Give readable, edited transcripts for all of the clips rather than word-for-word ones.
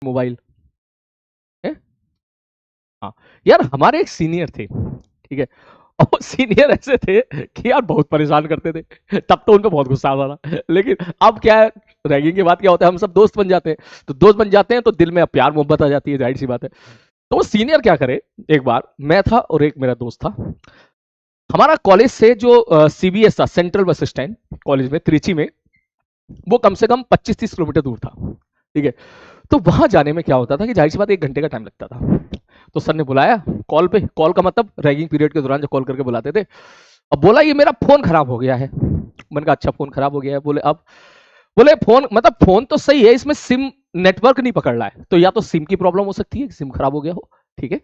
Mobile है। हाँ, यार हमारे एक सीनियर थे, ठीक है। और सीनियर ऐसे थे कि यार बहुत परेशान करते थे। तब तो उनको बहुत गुस्सा आता था, लेकिन अब क्या है, रैगिंग के बाद क्या होता है, हम सब दोस्त बन जाते हैं। तो दोस्त बन जाते हैं तो दिल में प्यार मोहब्बत आ जाती है, जाहिर सी बात है। तो वो सीनियर क्या करे, एक बार मैं था और एक मेरा दोस्त था। हमारा कॉलेज से जो सीबीएस था, सेंट्रल बस स्टैंड, कॉलेज में त्रिची में, वो कम से कम 25-30 किलोमीटर दूर था, ठीक है। तो वहां जाने में क्या होता था कि जाहिर सी बात 1 घंटे का टाइम लगता था। तो सर ने बुलाया कॉल पे, कॉल का मतलब रैगिंग पीरियड के दौरान जो कॉल करके बुलाते थे। अब बोला ये मेरा फोन खराब हो गया है। मैंने कहा अच्छा फोन खराब हो गया है, बोले अब, बोले फोन मतलब फोन तो सही है, इसमें सिम नेटवर्क नहीं पकड़ रहा है, तो या तो सिम की प्रॉब्लम हो सकती है, सिम खराब हो गया हो, ठीक है।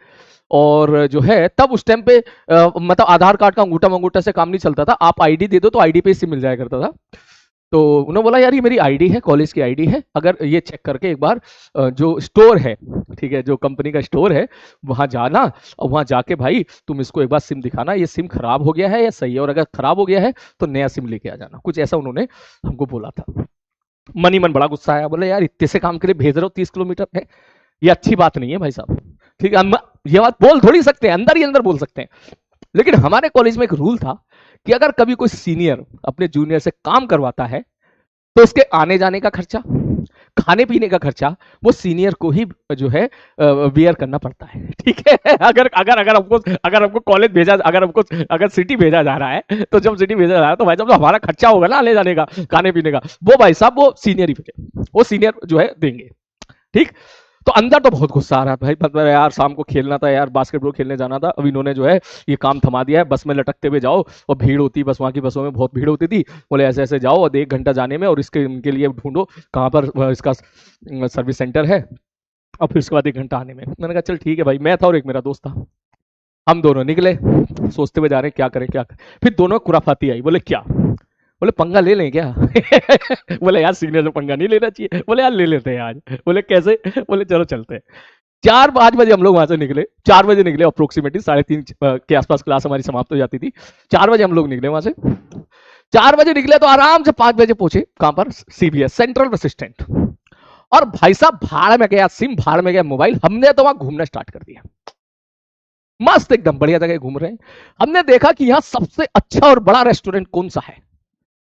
और जो है तब उस टाइम पे मतलब आधार कार्ड का अंगूठा मंगूठा से काम नहीं चलता था, आप आईडी दे दो तो आईडी पे सिम मिल जाया करता था। तो उन्होंने बोला यार ये मेरी आईडी है, कॉलेज की आईडी है, अगर ये चेक करके एक बार जो स्टोर है, ठीक है, जो कंपनी का स्टोर है, वहां जाना, और वहां जाके भाई तुम इसको एक बार सिम दिखाना, ये सिम खराब हो गया है या सही है, और अगर खराब हो गया है तो नया सिम लेके आ जाना, कुछ ऐसा उन्होंने हमको बोला था। मन ही मन बड़ा गुस्सा आया, बोले यार इतने से काम के लिए भेज रहे हो 30 किलोमीटर है, ये अच्छी बात नहीं है भाई साहब, ठीक है। ये बात बोल थोड़ी सकते हैं, अंदर ही अंदर बोल सकते हैं। लेकिन हमारे कॉलेज में एक रूल था कि अगर कभी कोई सीनियर अपने जूनियर से काम करवाता है तो उसके आने जाने का खर्चा, खाने पीने का खर्चा, वो सीनियर को ही जो है बियर करना पड़ता है, ठीक है। अगर अगर अगर हमको कॉलेज भेजा, अगर हमको अगर सिटी भेजा जा रहा है, तो जब सिटी भेजा जा रहा है तो भाई साहब जो हमारा खर्चा होगा ना आने जाने का, खाने पीने का, वो भाई साहब वो सीनियर ही वो सीनियर जो है देंगे, ठीक। तो अंदर तो बहुत गुस्सा आ रहा था भाई, मतलब यार शाम को खेलना था यार, बास्केटबॉल खेलने जाना था, अब इन्होंने जो है ये काम थमा दिया है, बस में लटकते हुए जाओ, और भीड़ होती, बस वहां की बसों में बहुत भीड़ होती थी, बोले ऐसे ऐसे जाओ और 1 घंटा जाने में, और इसके इनके लिए ढूंढो कहाँ पर इसका सर्विस सेंटर है, और फिर उसके बाद 1 घंटा आने में। मैंने कहा चल ठीक है भाई, मैं था और एक मेरा दोस्त था, हम दोनों निकले, सोचते हुए जा रहे हैं क्या करें क्या करें। फिर दोनों खुराफाती आई, बोले क्या, बोले पंगा ले लें क्या। बोले यार सीनियर से पंगा नहीं लेना चाहिए, बोले यार ले लेते हैं आज, बोले कैसे, बोले चलो चलते हैं। 4-5 बजे हम लोग वहां से निकले, 4 बजे निकले, अप्रोक्सीमेटली 3:30 के आसपास क्लास हमारी समाप्त हो जाती थी। 4 बजे हम लोग निकले वहां से, 4 बजे निकले तो आराम से 5 बजे पहुंचे कहां पर, सीबीएस सेंट्रल बस स्टैंड। और भाई साहब भाड़ में गया सिम, भाड़ में गया मोबाइल, हमने तो वहां घूमना स्टार्ट कर दिया, मस्त एकदम बढ़िया जगह घूम रहे हैं। हमने देखा कि यहाँ सबसे अच्छा और बड़ा रेस्टोरेंट कौन सा है,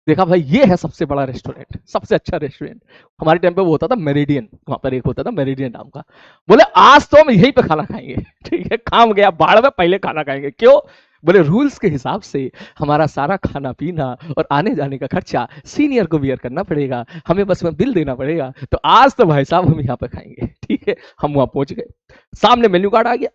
देखा भाई ये है सबसे बड़ा रेस्टोरेंट, सबसे अच्छा रेस्टोरेंट। हमारे टाइम पे वो होता था मेरिडियन, वहां पर एक होता था मेरिडियन नाम का। बोले आज तो हम यहीं पे खाना खाएंगे। ठीक है, काम गया बाढ़ में, पहले खाना खाएंगे, क्यों, बोले रूल्स के हिसाब से हमारा सारा खाना पीना और आने जाने का खर्चा सीनियर को बियर करना पड़ेगा, हमें बस में बिल देना पड़ेगा, तो आज तो भाई साहब हम यहाँ पे खाएंगे, ठीक है। हम वहां पहुंच गए, सामने मेन्यू कार्ड आ गया,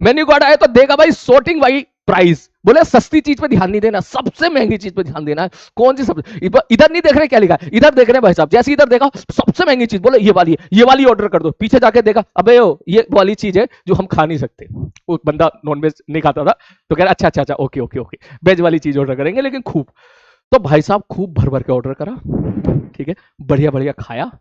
मेन्यू कार्ड आया तो देखा भाई शॉर्टिंग भाई प्राइस, बोले सस्ती चीज पे ध्यान नहीं देना, सबसे महंगी चीज पे ध्यान देना है। कौन सी सब, इधर नहीं देख रहे क्या लिखा है, इधर देख रहे भाई साहब, जैसे इधर देखा सबसे महंगी चीज, बोले ये वाली ऑर्डर कर दो, पीछे जाके देखा अबे ओ ये वाली चीज है जो हम खा नहीं सकते, वो बंदा नॉनवेज नहीं खाता था, तो कह रहा अच्छा अच्छा अच्छा ओके ओके ओके, वेज वाली चीज ऑर्डर करेंगे लेकिन खूब। तो भाई साहब खूब भर भर के ऑर्डर करा, ठीक है, बढ़िया बढ़िया खाया।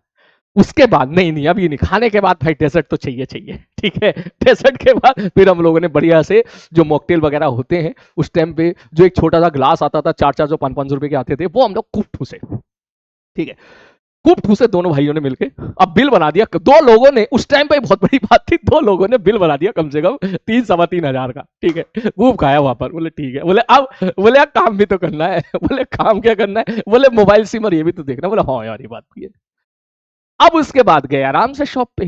उसके बाद नहीं नहीं अभी नहीं, खाने के बाद भाई डेजर्ट तो चाहिए चाहिए, ठीक है। डेजर्ट के बाद फिर हम लोगों ने बढ़िया से जो मॉकटेल वगैरह होते हैं उस टाइम पे, जो एक छोटा सा ग्लास आता था, 400-500 रुपए के आते थे, वो हम लोग खूब ठूसे, ठीक है। खूब ठूसे दोनों भाइयों ने मिलके, अब बिल बना दिया दो लोगों ने, उस टाइम पे बहुत बड़ी बात थी, दो लोगों ने बिल बना दिया कम से कम 3-3.25 हजार का, ठीक है। खूब खाया वहां पर, बोले ठीक है, बोले अब, बोले यार काम भी तो करना है। बोले काम क्या करना है, बोले मोबाइल सिम और ये भी तो देखना, बोले हाँ यार ये बात भी है। अब उसके बाद गए आराम से शॉप पे,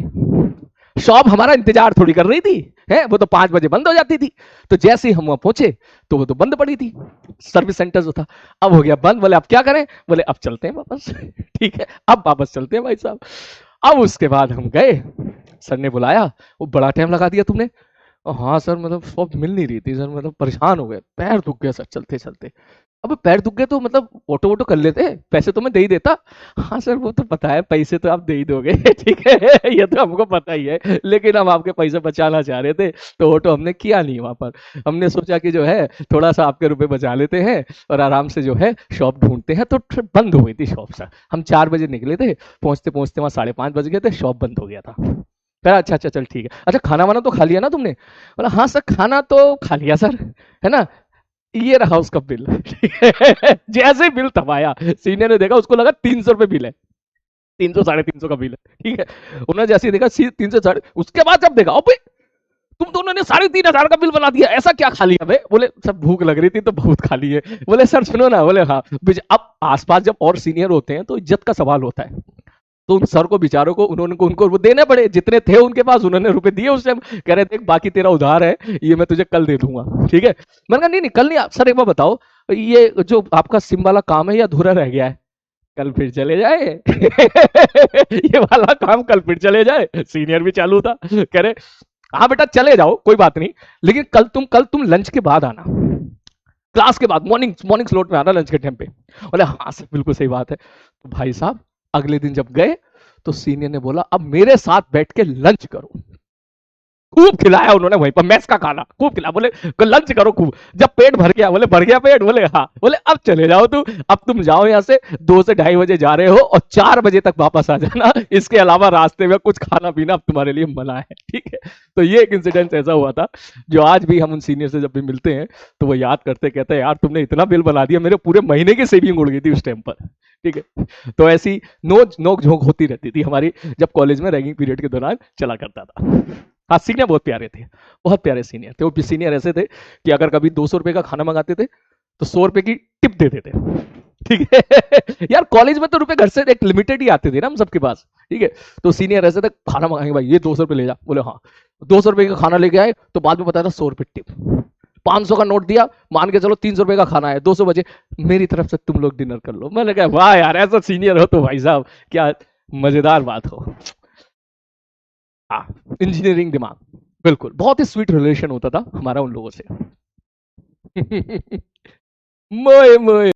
शॉप हमारा इंतजार थोड़ी कर रही थी, है वो तो 5 बजे बंद हो जाती थी। तो जैसे ही हम वहां पहुंचे तो वो तो बंद पड़ी थी, सर्विस सेंटर जो था, अब हो गया बंद। बोले अब क्या करें, बोले अब चलते हैं वापस। ठीक है, अब वापस चलते हैं भाई साहब। अब उसके बाद हम गए, सर ने बुलाया, वो बड़ा टाइम लगा दिया तुमने। हाँ सर, मतलब शॉप मिल नहीं रही थी सर, मतलब परेशान हो गए, पैर दुख गया सर चलते चलते। अब पैर दुख गए तो मतलब ऑटो वोटो कर लेते, पैसे तो मैं दे ही देता। हाँ सर वो तो पता है, पैसे तो आप दे ही दोगे। ठीक है, ये तो हमको पता ही है, लेकिन हम आपके पैसे बचाना चाह रहे थे, तो ऑटो हमने किया नहीं वहां पर। हमने सोचा कि जो है थोड़ा सा आपके रुपए बचा लेते हैं और आराम से जो है शॉप ढूंढते हैं। तो बंद हो गई थी शॉप सर, हम 4 बजे निकले थे, पहुंचते पहुंचते वहां 5:30 बज गए थे, शॉप बंद हो गया था। कहा अच्छा अच्छा चल ठीक है, अच्छा खाना वाना तो खा लिया ना तुमने, बोला हाँ सर खाना तो खा लिया सर, है ना, ये रहा उसका बिल। जैसे बिल थमाया, सीनियर ने देखा, उसको लगा 300 रुपए बिल है। 300 साढ़े 300 का बिल है, ठीक है। उन्होंने जैसे ही देखा 300 साढ़े, उसके बाद जब देखा अबे तुम दोनों ने 3,500 का बिल बना दिया, ऐसा क्या खा लिया बे? बोले सर भूख लग रही थी तो बहुत खा लिए। बोले सर सुनो ना, बोले हाँ। अब आसपास जब और सीनियर होते हैं तो इज्जत का सवाल होता है, तो उन सर को बेचारों को उन्होंने उनको वो देने पड़े, जितने थे उनके पास उन्होंने रुपए दिए उस टाइम। कह रहे थे बाकी तेरा उधार है, ये मैं तुझे कल दे दूंगा, ठीक है। मैंने कहा नहीं नहीं कल नहीं, सर एक बार बताओ ये जो आपका सिम वाला काम है या अधूरा रह गया है? कल फिर चले जाए ये वाला काम कल फिर चले जाए। सीनियर भी चालू था, कह रहे हाँ बेटा चले जाओ कोई बात नहीं, लेकिन कल तुम लंच के बाद आना, क्लास के बाद, मॉर्निंग मॉर्निंग स्लॉट में आना लंच के टाइम पे। बोले हाँ सर बिल्कुल सही बात है। तो भाई साहब अगले दिन जब गए तो सीनियर ने बोला अब मेरे साथ बैठ के लंच करो। खूब खिलाया उन्होंने वहीं पर, मैस का खाना खूब खिलाया। बोले लंच करो खूब। जब पेट भर गया, बोले भर गया पेट? बोले हाँ। बोले अब चले जाओ तुम, अब तुम जाओ यहाँ से, 2 से 2:30 बजे जा रहे हो और 4 बजे तक वापस आ जाना। इसके अलावा रास्ते में कुछ खाना पीना अब तुम्हारे लिए मना है, ठीक है। तो ये एक इंसिडेंट ऐसा हुआ था जो आज भी हम उन सीनियर से जब भी मिलते हैं तो वो याद करते, कहते हैं यार तुमने इतना बिल बना दिया, मेरे पूरे महीने की सेविंग उड़ गई थी उस टाइम पर, ठीक है। तो ऐसी नोक झोंक होती रहती थी हमारी जब कॉलेज में रैगिंग पीरियड के दौरान चला करता था। हाँ सीनियर बहुत प्यारे थे, बहुत प्यारे सीनियर थे। वो सीनियर ऐसे थे कि अगर कभी 200 रुपए का खाना मंगाते थे तो 100 रुपए की टिप देते थे, ठीक है। यार कॉलेज में तो रुपए घर से एक लिमिटेड ही आते थे ना हम सबके पास, ठीक है। तो सीनियर ऐसे थे, खाना मंगाएंगे भाई ये 200 रुपए ले जा। बोले हाँ। 200 रुपए का खाना लेके आए तो बाद में बताया था 100 रुपए टिप। 500 का नोट दिया, मान के चलो 300 रुपए का खाना है, 200 बजे मेरी तरफ से तुम लोग डिनर कर लो। मैंने कहा वाह यार ऐसा सीनियर हो तो भाई साहब क्या मजेदार बात हो। हाँ इंजीनियरिंग दिमाग, बिल्कुल बहुत ही स्वीट रिलेशन होता था हमारा उन लोगों से। मोए मोए